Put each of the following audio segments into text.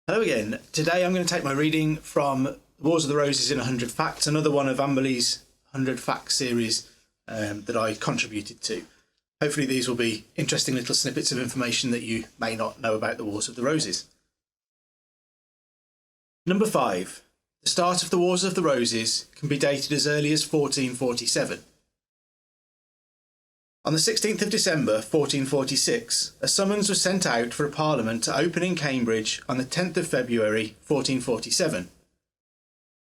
Hello again. Today I'm going to take my reading from Wars of the Roses in 100 Facts, another one of Amberley's 100 Facts series that I contributed to. Hopefully these will be interesting little snippets of information that you may not know about the Wars of the Roses. Number 5. The start of the Wars of the Roses can be dated as early as 1447. On the 16th of December 1446, a summons was sent out for a parliament to open in Cambridge on the 10th of February 1447.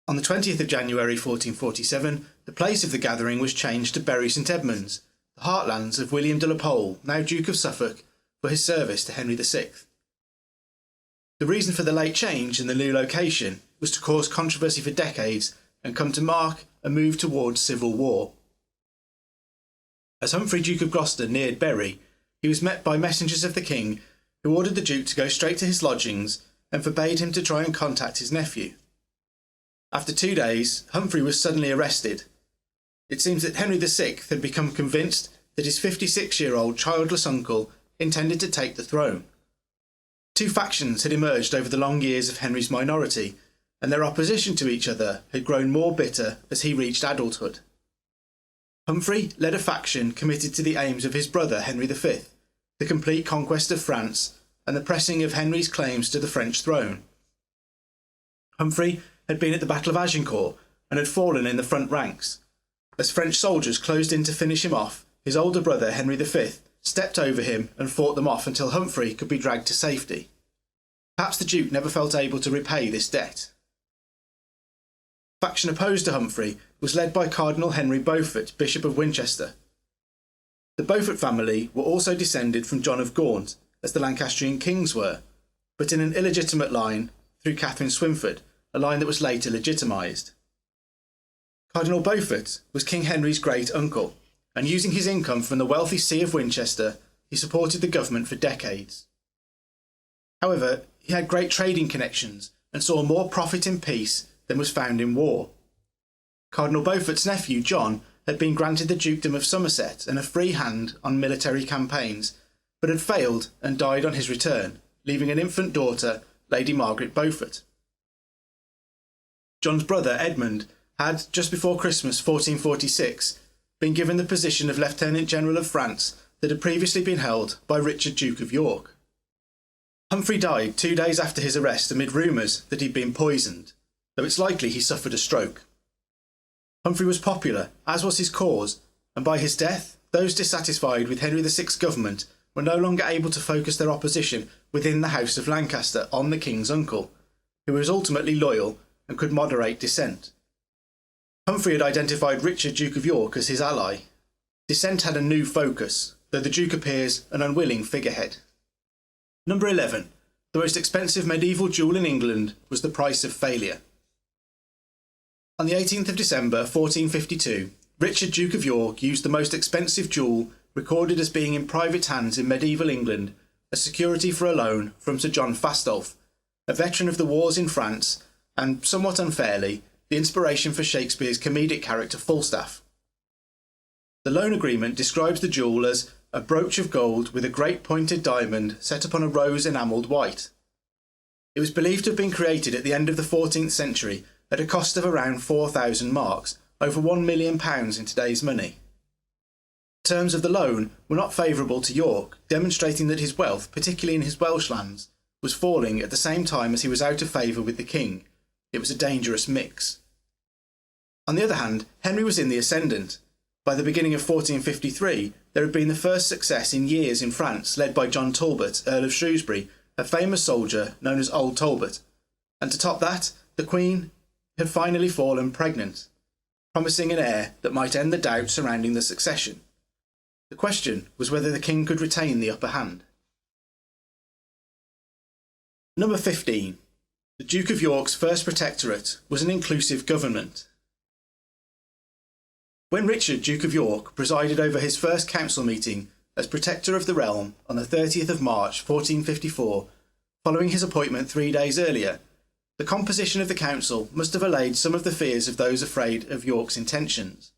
On the 20th of January 1447, the place of the gathering was changed to Bury St Edmunds, the heartlands of William de la Pole, now Duke of Suffolk, for his service to Henry VI. The reason for the late change in the new location was to cause controversy for decades and come to mark a move towards civil war. As Humphrey, Duke of Gloucester, neared Bury, he was met by messengers of the king who ordered the Duke to go straight to his lodgings and forbade him to try and contact his nephew. After 2 days, Humphrey was suddenly arrested. It seems that Henry VI had become convinced that his 56-year-old childless uncle intended to take the throne. Two factions had emerged over the long years of Henry's minority, and their opposition to each other had grown more bitter as he reached adulthood. Humphrey led a faction committed to the aims of his brother Henry V, the complete conquest of France and the pressing of Henry's claims to the French throne. Humphrey had been at the Battle of Agincourt and had fallen in the front ranks. As French soldiers closed in to finish him off, his older brother Henry V stepped over him and fought them off until Humphrey could be dragged to safety. Perhaps the Duke never felt able to repay this debt. The faction opposed to Humphrey was led by Cardinal Henry Beaufort, Bishop of Winchester. The Beaufort family were also descended from John of Gaunt, as the Lancastrian kings were, but in an illegitimate line through Catherine Swynford, a line that was later legitimised. Cardinal Beaufort was King Henry's great-uncle, and using his income from the wealthy See of Winchester, he supported the government for decades. However, he had great trading connections and saw more profit in peace than was found in war. Cardinal Beaufort's nephew, John, had been granted the dukedom of Somerset and a free hand on military campaigns, but had failed and died on his return, leaving an infant daughter, Lady Margaret Beaufort. John's brother, Edmund, had, just before Christmas 1446, been given the position of Lieutenant General of France that had previously been held by Richard, Duke of York. Humphrey died 2 days after his arrest amid rumours that he'd been poisoned, though it's likely he suffered a stroke. Humphrey was popular, as was his cause, and by his death, those dissatisfied with Henry VI's government were no longer able to focus their opposition within the House of Lancaster on the king's uncle, who was ultimately loyal and could moderate dissent. Humphrey had identified Richard, Duke of York, as his ally. Dissent had a new focus, though the Duke appears an unwilling figurehead. Number 11. The most expensive medieval jewel in England was the price of failure. On the 18th of December 1452, Richard, Duke of York, used the most expensive jewel recorded as being in private hands in medieval England as security for a loan from Sir John Fastolf, a veteran of the wars in France and, somewhat unfairly, the inspiration for Shakespeare's comedic character Falstaff. The loan agreement describes the jewel as a brooch of gold with a great pointed diamond set upon a rose enamelled white. It was believed to have been created at the end of the 14th century at a cost of around 4,000 marks, over £1 million in today's money. The terms of the loan were not favourable to York, demonstrating that his wealth, particularly in his Welsh lands, was falling at the same time as he was out of favour with the king. It was a dangerous mix. On the other hand, Henry was in the ascendant. By the beginning of 1453, there had been the first success in years in France, led by John Talbot, Earl of Shrewsbury, a famous soldier known as Old Talbot. And to top that, the Queen had finally fallen pregnant, promising an heir that might end the doubt surrounding the succession. The question was whether the king could retain the upper hand. Number 15. The Duke of York's first protectorate was an inclusive government. When Richard, Duke of York, presided over his first council meeting as Protector of the Realm on the 30th of March 1454, following his appointment 3 days earlier, the composition of the council must have allayed some of the fears of those afraid of York's intentions.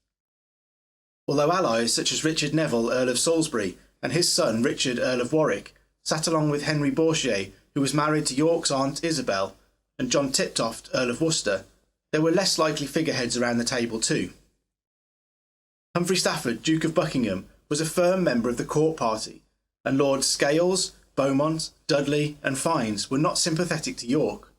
Although allies such as Richard Neville, Earl of Salisbury, and his son Richard, Earl of Warwick, sat along with Henry Bourchier, who was married to York's aunt Isabel, and John Tiptoft, Earl of Worcester, there were less likely figureheads around the table too. Humphrey Stafford, Duke of Buckingham, was a firm member of the court party, and Lords Scales, Beaumont, Dudley and Fiennes were not sympathetic to York.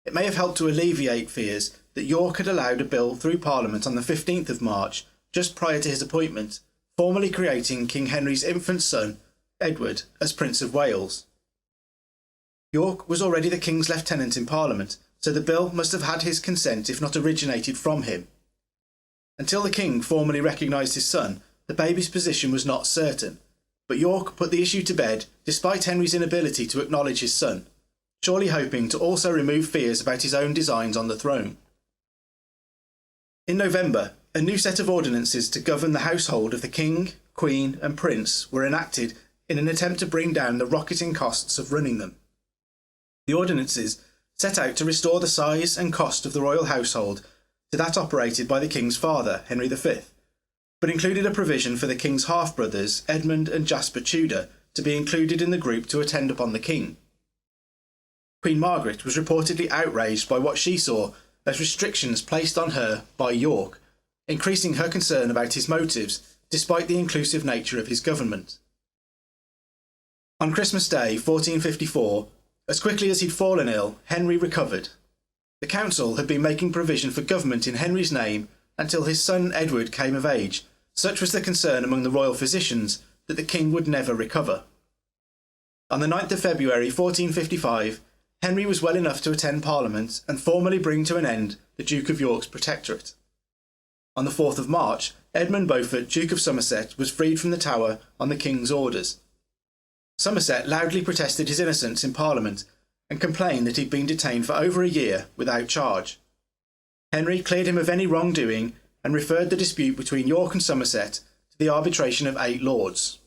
It may have helped to alleviate fears that York had allowed a bill through Parliament on the 15th of March, just prior to his appointment, formally creating King Henry's infant son, Edward, as Prince of Wales. York was already the King's lieutenant in Parliament, so the bill must have had his consent if not originated from him. Until the King formally recognised his son, the baby's position was not certain, but York put the issue to bed despite Henry's inability to acknowledge his son, surely hoping to also remove fears about his own designs on the throne. In November, a new set of ordinances to govern the household of the King, Queen and Prince were enacted in an attempt to bring down the rocketing costs of running them. The ordinances set out to restore the size and cost of the royal household to that operated by the King's father, Henry V, but included a provision for the King's half-brothers, Edmund and Jasper Tudor, to be included in the group to attend upon the King. Queen Margaret was reportedly outraged by what she saw as restrictions placed on her by York, increasing her concern about his motives despite the inclusive nature of his government. On Christmas Day 1454, as quickly as he'd fallen ill, Henry recovered. The council had been making provision for government in Henry's name until his son Edward came of age. Such was the concern among the royal physicians that the king would never recover. On the 9th of February 1455, Henry was well enough to attend Parliament and formally bring to an end the Duke of York's protectorate. On the 4th of March, Edmund Beaufort, Duke of Somerset, was freed from the Tower on the King's orders. Somerset loudly protested his innocence in Parliament and complained that he'd been detained for over a year without charge. Henry cleared him of any wrongdoing and referred the dispute between York and Somerset to the arbitration of 8 lords.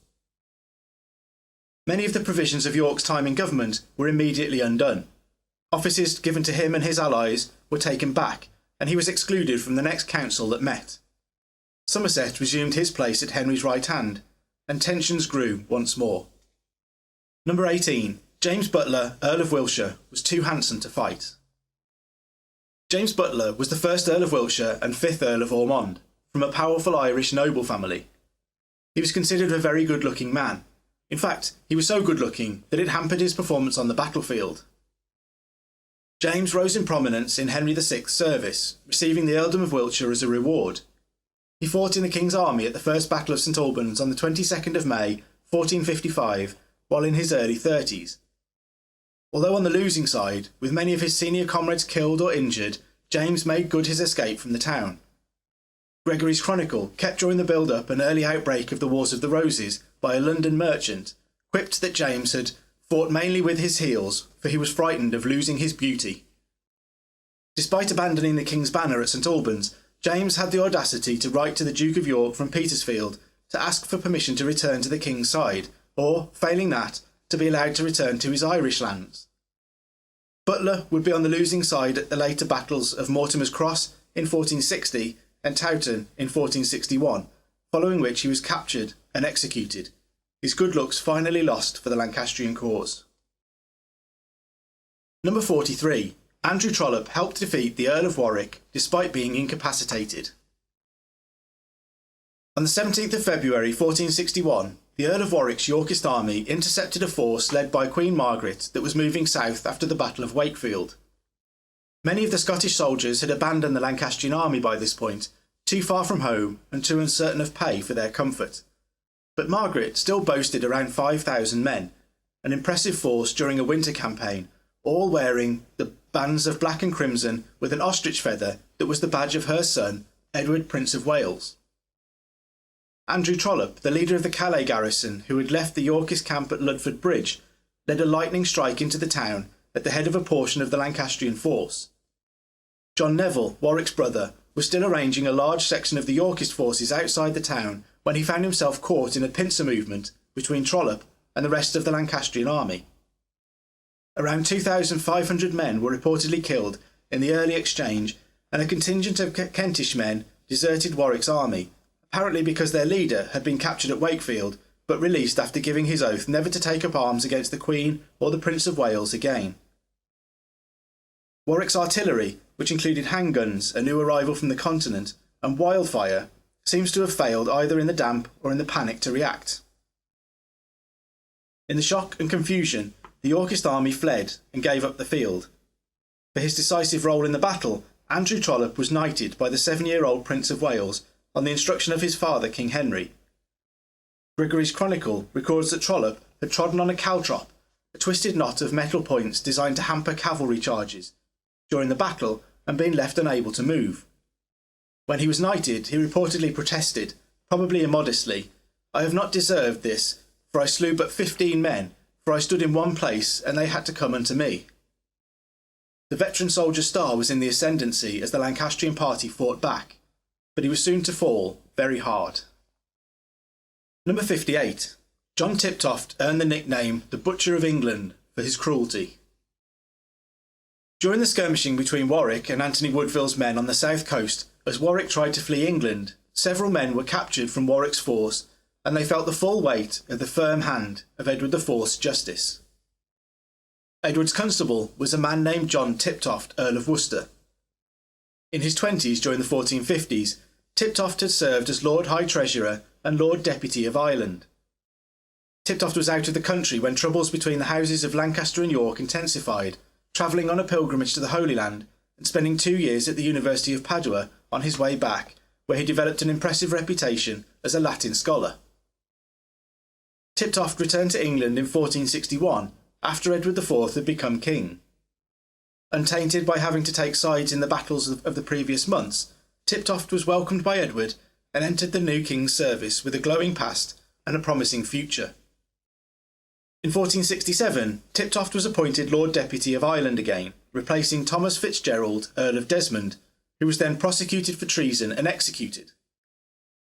Many of the provisions of York's time in government were immediately undone. Offices given to him and his allies were taken back, and he was excluded from the next council that met. Somerset resumed his place at Henry's right hand, and tensions grew once more. Number 18. James Butler, Earl of Wiltshire, was too handsome to fight. James Butler was the first Earl of Wiltshire and 5th Earl of Ormond, from a powerful Irish noble family. He was considered a very good-looking man. In fact, he was so good-looking that it hampered his performance on the battlefield. James rose in prominence in Henry VI's service, receiving the Earldom of Wiltshire as a reward. He fought in the King's army at the First Battle of St Albans on the 22nd of May, 1455, while in his early 30s. Although on the losing side, with many of his senior comrades killed or injured, James made good his escape from the town. Gregory's Chronicle kept during the build-up and early outbreak of the Wars of the Roses by a London merchant, quipped that James had fought mainly with his heels, for he was frightened of losing his beauty. Despite abandoning the King's banner at St Albans, James had the audacity to write to the Duke of York from Petersfield to ask for permission to return to the King's side, or, failing that, to be allowed to return to his Irish lands. Butler would be on the losing side at the later battles of Mortimer's Cross in 1460 and Towton in 1461, following which he was captured and executed, his good looks finally lost for the Lancastrian cause. Number 43. Andrew Trollop helped defeat the Earl of Warwick despite being incapacitated. On the 17th of February 1461, the Earl of Warwick's Yorkist army intercepted a force led by Queen Margaret that was moving south after the Battle of Wakefield. Many of the Scottish soldiers had abandoned the Lancastrian army by this point, too far from home and too uncertain of pay for their comfort. But Margaret still boasted around 5,000 men, an impressive force during a winter campaign, all wearing the bands of black and crimson with an ostrich feather that was the badge of her son, Edward, Prince of Wales. Andrew Trollop, the leader of the Calais garrison who had left the Yorkist camp at Ludford Bridge, led a lightning strike into the town at the head of a portion of the Lancastrian force. John Neville, Warwick's brother, was still arranging a large section of the Yorkist forces outside the town when he found himself caught in a pincer movement between Trollop and the rest of the Lancastrian army. Around 2,500 men were reportedly killed in the early exchange, and a contingent of Kentish men deserted Warwick's army, apparently because their leader had been captured at Wakefield but released after giving his oath never to take up arms against the Queen or the Prince of Wales again. Warwick's artillery, which included handguns, a new arrival from the continent, and wildfire, seems to have failed either in the damp or in the panic to react. In the shock and confusion, the Yorkist army fled and gave up the field. For his decisive role in the battle, Andrew Trollop was knighted by the 7-year-old Prince of Wales on the instruction of his father, King Henry. Gregory's Chronicle records that Trollop had trodden on a caltrop, a twisted knot of metal points designed to hamper cavalry charges, during the battle and being left unable to move. When he was knighted, he reportedly protested, probably immodestly, "I have not deserved this, for I slew but 15 men, for I stood in one place and they had to come unto me." The veteran soldier's star was in the ascendancy as the Lancastrian party fought back, but he was soon to fall very hard. Number 58. John Tiptoft earned the nickname the Butcher of England for his cruelty. During the skirmishing between Warwick and Anthony Woodville's men on the south coast, as Warwick tried to flee England, several men were captured from Warwick's force, and they felt the full weight of the firm hand of Edward IV's justice. Edward's constable was a man named John Tiptoft, Earl of Worcester. In his 20s during the 1450s, Tiptoft had served as Lord High Treasurer and Lord Deputy of Ireland. Tiptoft was out of the country when troubles between the houses of Lancaster and York intensified, travelling on a pilgrimage to the Holy Land and spending 2 years at the University of Padua on his way back, where he developed an impressive reputation as a Latin scholar. Tiptoft returned to England in 1461 after Edward IV had become king. Untainted by having to take sides in the battles of the previous months, Tiptoft was welcomed by Edward and entered the new king's service with a glowing past and a promising future. In 1467, Tiptoft was appointed Lord Deputy of Ireland again, replacing Thomas Fitzgerald, Earl of Desmond, who was then prosecuted for treason and executed.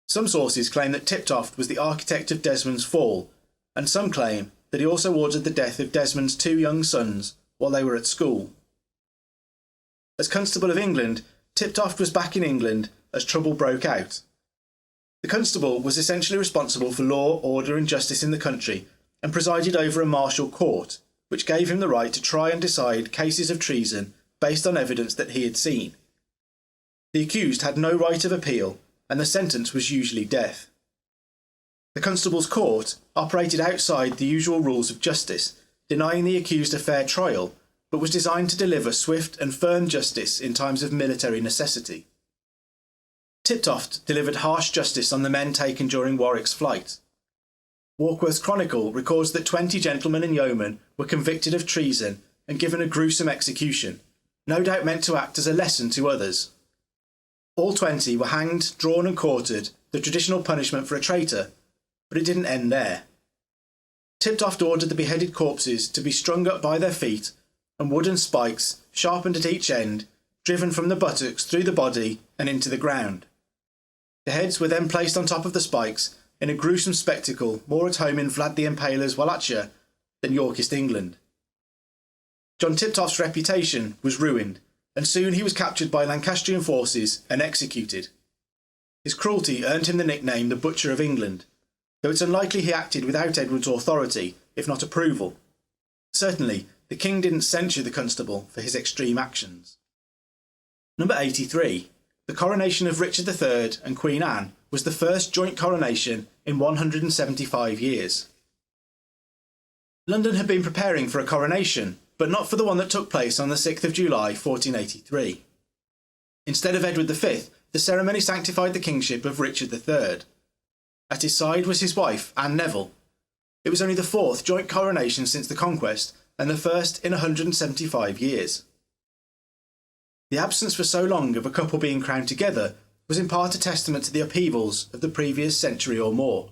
Some sources claim that Tiptoft was the architect of Desmond's fall, and some claim that he also ordered the death of Desmond's 2 young sons while they were at school. As Constable of England, Tiptoft was back in England as trouble broke out. The Constable was essentially responsible for law, order and justice in the country and presided over a martial court, which gave him the right to try and decide cases of treason based on evidence that he had seen. The accused had no right of appeal, and the sentence was usually death. The Constable's court operated outside the usual rules of justice, denying the accused a fair trial, but was designed to deliver swift and firm justice in times of military necessity. Tiptoft delivered harsh justice on the men taken during Warwick's flight. Warkworth's Chronicle records that 20 gentlemen and yeomen were convicted of treason and given a gruesome execution, no doubt meant to act as a lesson to others. All 20 were hanged, drawn and quartered, the traditional punishment for a traitor, but it didn't end there. Tiptoft ordered the beheaded corpses to be strung up by their feet and wooden spikes, sharpened at each end, driven from the buttocks through the body and into the ground. The heads were then placed on top of the spikes in a gruesome spectacle more at home in Vlad the Impaler's Wallachia than Yorkist England. John Tiptoft's reputation was ruined, and soon he was captured by Lancastrian forces and executed. His cruelty earned him the nickname the Butcher of England, though it's unlikely he acted without Edward's authority, if not approval. Certainly, the king didn't censure the constable for his extreme actions. Number 83. The coronation of Richard III and Queen Anne was the first joint coronation in 175 years. London had been preparing for a coronation, but not for the one that took place on the 6th of July 1483. Instead of Edward V, the ceremony sanctified the kingship of Richard III. At his side was his wife, Anne Neville. It was only the 4th joint coronation since the conquest, and the first in 175 years. The absence for so long of a couple being crowned together was in part a testament to the upheavals of the previous century or more.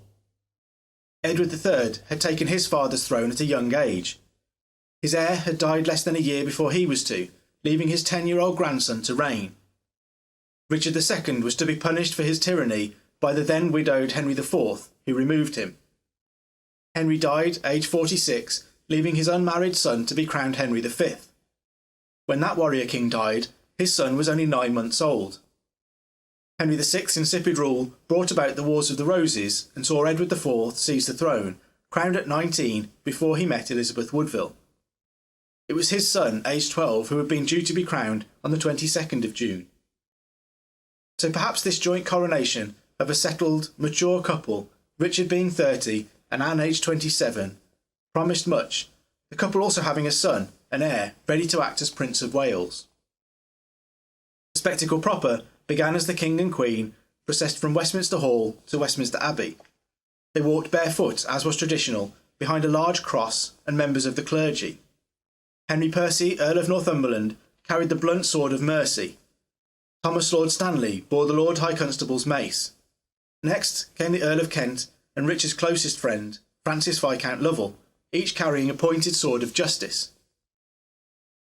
Edward III had taken his father's throne at a young age. His heir had died less than a year before he was to, leaving his 10-year-old grandson to reign. Richard II was to be punished for his tyranny by the then widowed Henry IV, who removed him. Henry died aged 46, leaving his unmarried son to be crowned Henry V. When that warrior king died, his son was only 9 months old. Henry VI's insipid rule brought about the Wars of the Roses and saw Edward IV seize the throne, crowned at 19 before he met Elizabeth Woodville. It was his son, aged 12, who had been due to be crowned on the 22nd of June. So perhaps this joint coronation of a settled, mature couple, Richard being 30 and Anne aged 27, promised much, the couple also having a son, an heir, ready to act as Prince of Wales. The spectacle proper began as the King and Queen processed from Westminster Hall to Westminster Abbey. They walked barefoot, as was traditional, behind a large cross and members of the clergy. Henry Percy, Earl of Northumberland, carried the blunt sword of mercy. Thomas Lord Stanley bore the Lord High Constable's mace. Next came the Earl of Kent and Richard's closest friend, Francis Viscount Lovel, each carrying a pointed sword of justice.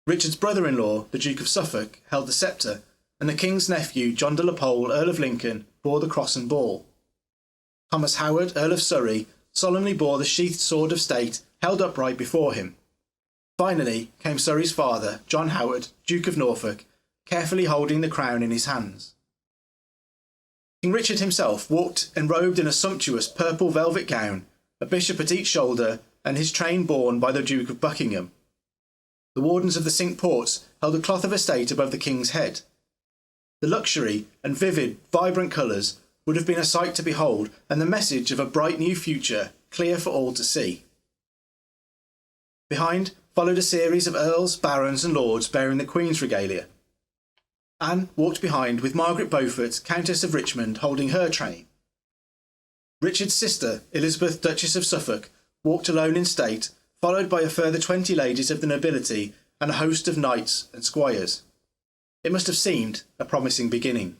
Richard's brother-in-law, the Duke of Suffolk, held the sceptre, and the King's nephew, John de la Pole, Earl of Lincoln, bore the cross and ball. Thomas Howard, Earl of Surrey, solemnly bore the sheathed sword of state held upright before him. Finally came Surrey's father, John Howard, Duke of Norfolk, carefully holding the crown in his hands. King Richard himself walked enrobed in a sumptuous purple velvet gown, a bishop at each shoulder, and his train borne by the Duke of Buckingham. The wardens of the Cinque Ports held a cloth of estate above the king's head. The luxury and vivid, vibrant colours would have been a sight to behold, and the message of a bright new future clear for all to see. Behind followed a series of earls, barons and lords bearing the Queen's regalia. Anne walked behind with Margaret Beaufort, Countess of Richmond, holding her train. Richard's sister, Elizabeth, Duchess of Suffolk, walked alone in state, followed by a further 20 ladies of the nobility and a host of knights and squires. It must have seemed a promising beginning.